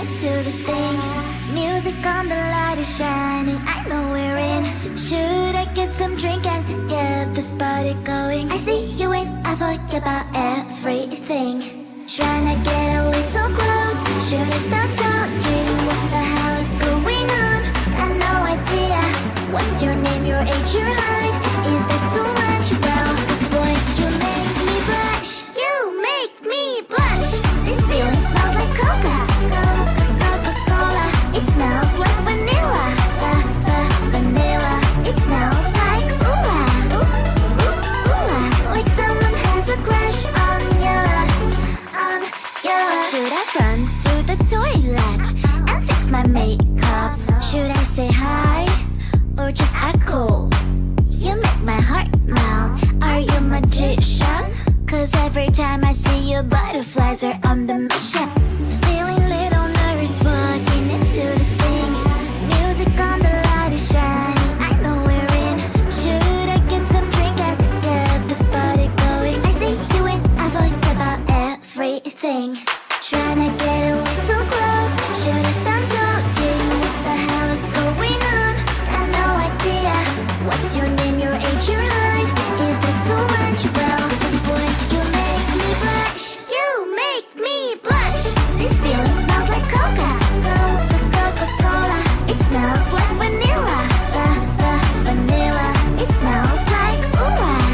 into this thing. Music on, the light is shining, I know we're in. Should I get some drink and get this party going? I see you in, I forget about everything. Tryna get a little close, should I start talking? What the hell is going on? Got no idea. What's your name, your age, your height? Is that too much, bro? 'Cause boy, you make me blush. You make me blush. This feeling smells like Coca-Cola. It smells like vanilla. Vanilla. It smells like ooh-ah. Like someone has a crush on you. Should I run to the toilet and fix my makeup? Should I say hi or just act cool? You make my heart melt. Are you a magician? 'Cause every time I see you, butterflies are on the mission. Feeling little nervous walking into this thing. Music on, the light is shining, I know we're in. Should I get some drink and get this party going? I see you in, I forget about everything. Tryna get a little close, should I start talking? What the hell is going on? Got no idea. What's your name, your age, your height? Is that too much, bro? 'Cause boy, you make me blush. You make me blush. This feeling smells like Coca-Cola. It smells like vanilla. Vanilla. It smells like ooh-ah.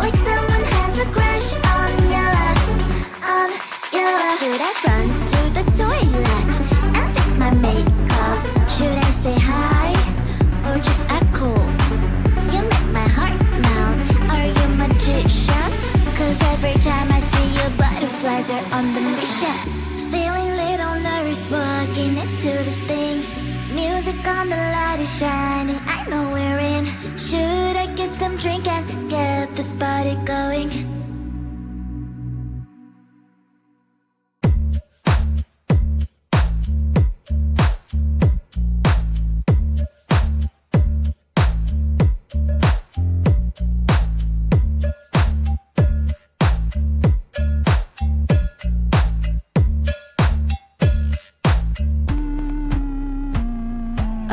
Like someone has a crush on you. Should I run to the toilet and fix my makeup? Should I say hi or just act cool? You make my heart melt. Are you a magician? 'Cause every time I see you, butterflies are on the mission. Feeling little nervous walking into this thing. Music on, the light is shining, I know we're in. Should I get some drink and get this party going?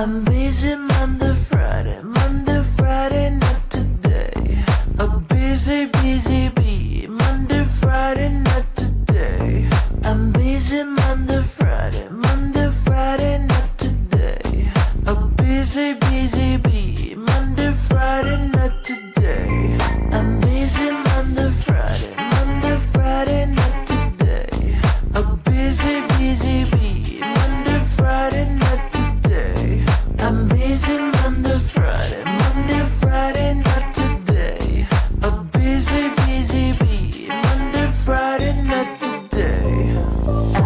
I'm busy Monday, Friday, not today. I'm busy, bee. Monday, Friday, not today. I'm busy Monday, Friday, not today. I'm busy, bee. Monday, Friday, not today. I'm busy Monday, Friday, not today. I'm busy, bee. Monday, Friday, not today. I'm busy Monday, Friday, not today. I'm busy, bee. Monday, Friday, not today.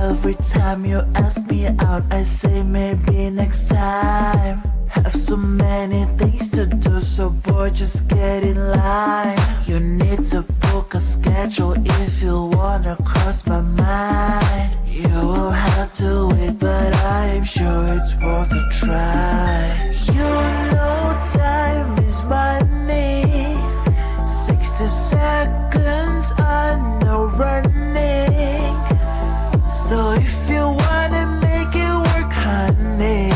Every time you ask me out, I say maybe next time. Have so many things to do, so boy, just get in line. You need to book a schedule if you wanna cross my mind. You will have to wait, but I'm sure it's worth a try. You know time is money. 60 seconds on no running. So if you wanna make it work, honey,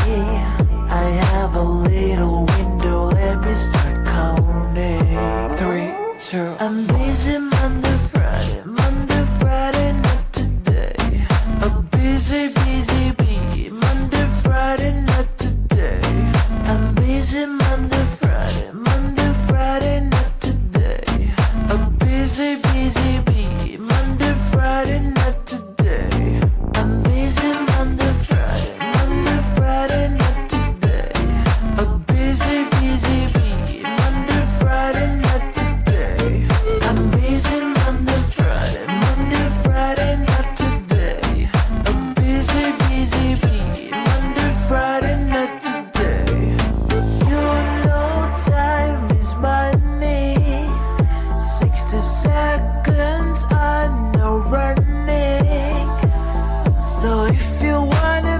I have a little window, let me start counting. 3, 2, I'm busy Monday, Friday, not today. I'm busy, bee. Monday, Friday, not today. I'm busy Monday, Friday, not today. I'm busy, bee. Monday, Friday, not today. I'm busy Monday, Friday, not today. I'm busy, bee. Monday, Friday, not today. I'm busy Monday, Friday, not today. I'm busy, bee. Monday, Friday, not today. You know time is money. 60 seconds on no running. So if you wanna